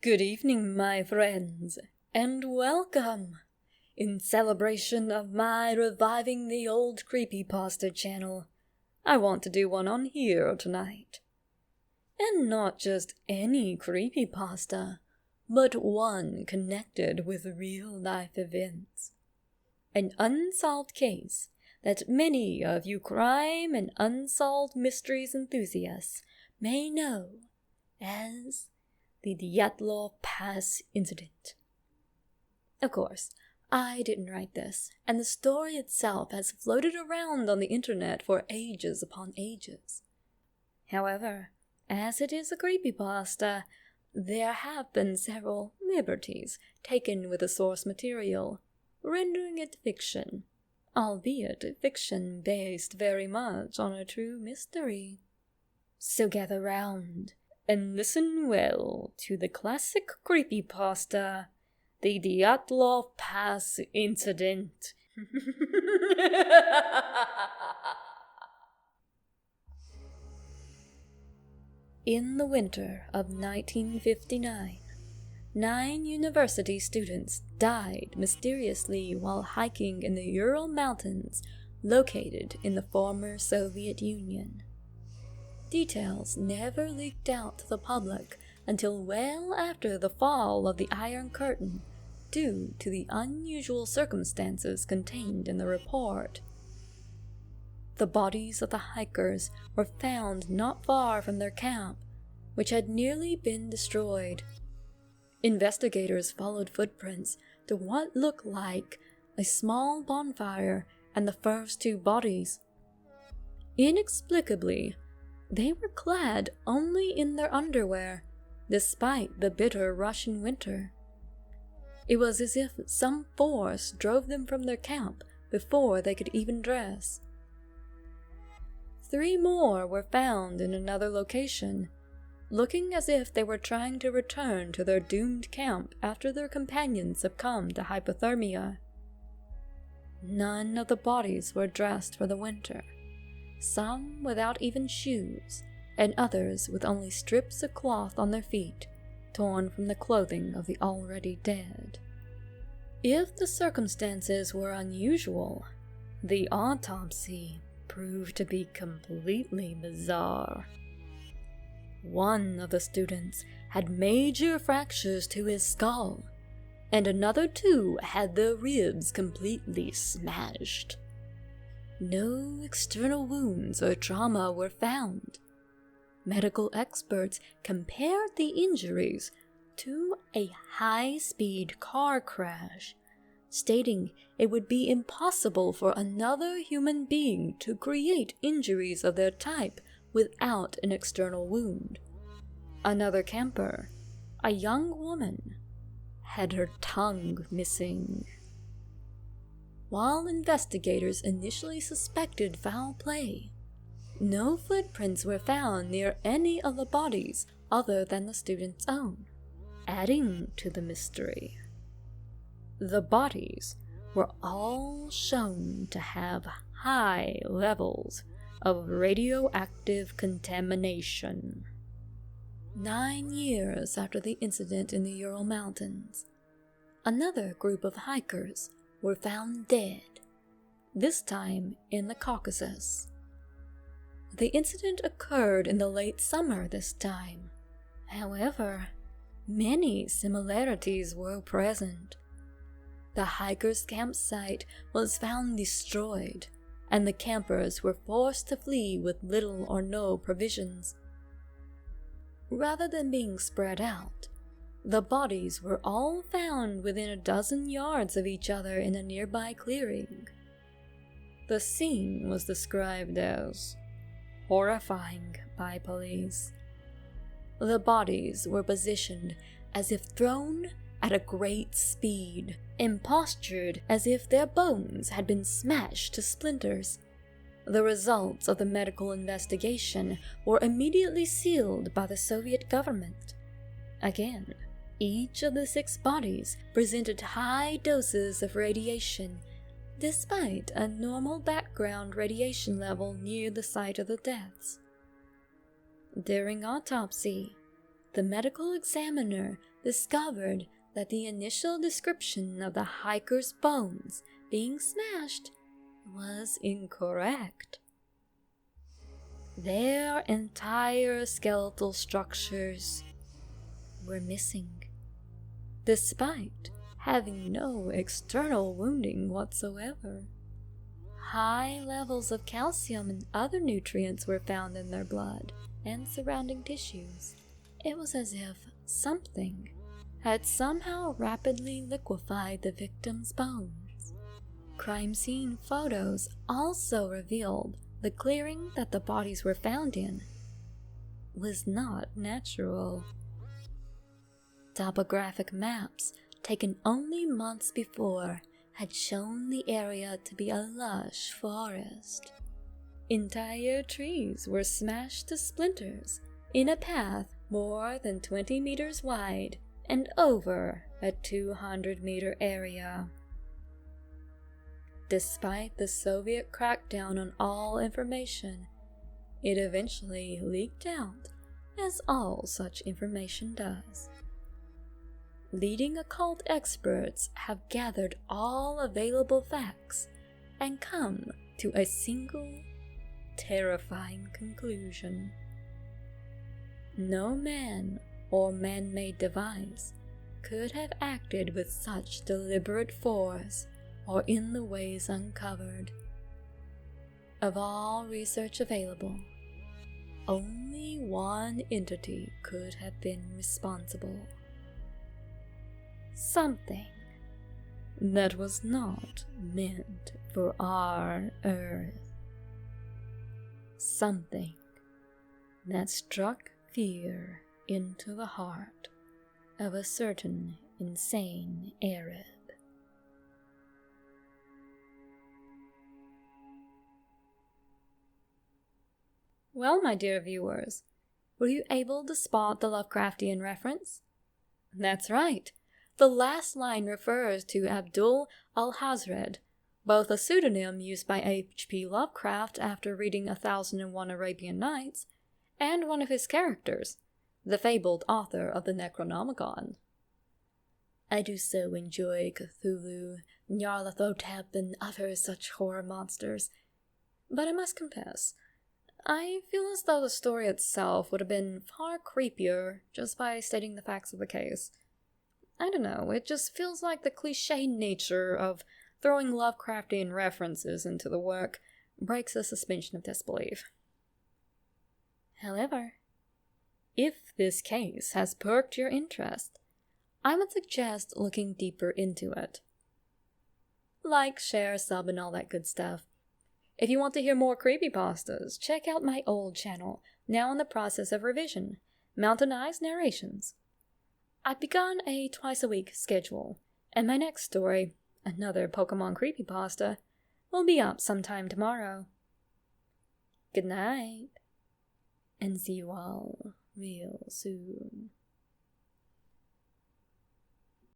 Good evening, my friends, and welcome! In celebration of my reviving the old Creepypasta channel, I want to do one on here tonight. And not just any creepypasta, but one connected with real-life events. An unsolved case that many of you crime and unsolved mysteries enthusiasts may know as the Dyatlov Pass Incident. Of course, I didn't write this, and the story itself has floated around on the internet for ages upon ages. However, as it is a creepypasta, there have been several liberties taken with the source material, rendering it fiction, albeit fiction based very much on a true mystery. So gather round and listen well to the classic creepypasta, the Dyatlov Pass Incident. In the winter of 1959, 9 university students died mysteriously while hiking in the Ural Mountains located in the former Soviet Union. Details never leaked out to the public until well after the fall of the Iron Curtain due to the unusual circumstances contained in the report. The bodies of the hikers were found not far from their camp, which had nearly been destroyed. Investigators followed footprints to what looked like a small bonfire and the first 2 bodies. Inexplicably, they were clad only in their underwear, despite the bitter Russian winter. It was as if some force drove them from their camp before they could even dress. 3 more were found in another location, looking as if they were trying to return to their doomed camp after their companions succumbed to hypothermia. None of the bodies were dressed for the winter, some without even shoes, and others with only strips of cloth on their feet, torn from the clothing of the already dead. If the circumstances were unusual, the autopsy proved to be completely bizarre. One of the students had major fractures to his skull, and another 2 had their ribs completely smashed. No external wounds or trauma were found. Medical experts compared the injuries to a high-speed car crash, stating it would be impossible for another human being to create injuries of their type without an external wound. Another camper, a young woman, had her tongue missing. While investigators initially suspected foul play, no footprints were found near any of the bodies other than the student's own, adding to the mystery. The bodies were all shown to have high levels of radioactive contamination. 9 years after the incident in the Ural Mountains, another group of hikers were found dead, this time in the Caucasus. The incident occurred in the late summer this time. However, many similarities were present. The hikers' campsite was found destroyed, and the campers were forced to flee with little or no provisions. Rather than being spread out, the bodies were all found within a dozen yards of each other in a nearby clearing. The scene was described as horrifying by police. The bodies were positioned as if thrown at a great speed, and postured as if their bones had been smashed to splinters. The results of the medical investigation were immediately sealed by the Soviet government. Again, each of the 6 bodies presented high doses of radiation, despite a normal background radiation level near the site of the deaths. During autopsy, the medical examiner discovered that the initial description of the hiker's bones being smashed was incorrect. Their entire skeletal structures were missing, despite having no external wounding whatsoever. High levels of calcium and other nutrients were found in their blood and surrounding tissues. It was as if something had somehow rapidly liquefied the victim's bones. Crime scene photos also revealed the clearing that the bodies were found in was not natural. Topographic maps taken only months before had shown the area to be a lush forest. Entire trees were smashed to splinters in a path more than 20 meters wide and over a 200-meter area. Despite the Soviet crackdown on all information, it eventually leaked out, as all such information does. Leading occult experts have gathered all available facts and come to a single, terrifying conclusion. No man or man-made device could have acted with such deliberate force or in the ways uncovered. Of all research available, only one entity could have been responsible. Something that was not meant for our Earth. Something that struck fear into the heart of a certain insane Arab. Well, my dear viewers, were you able to spot the Lovecraftian reference? That's right. The last line refers to Abdul al-Hazred, both a pseudonym used by H.P. Lovecraft after reading 1001 Arabian Nights, and one of his characters, the fabled author of the Necronomicon. I do so enjoy Cthulhu, Nyarlathotep, and other such horror monsters, but I must confess, I feel as though the story itself would have been far creepier just by stating the facts of the case. I don't know, it just feels like the cliché nature of throwing Lovecraftian references into the work breaks the suspension of disbelief. However, if this case has perked your interest, I would suggest looking deeper into it. Like, share, sub, and all that good stuff. If you want to hear more creepypastas, check out my old channel, now in the process of revision, MOUNTAINEYES Narrations. I've begun a twice-a-week schedule, and my next story, another Pokemon creepypasta, will be up sometime tomorrow. Good night, and see you all real soon.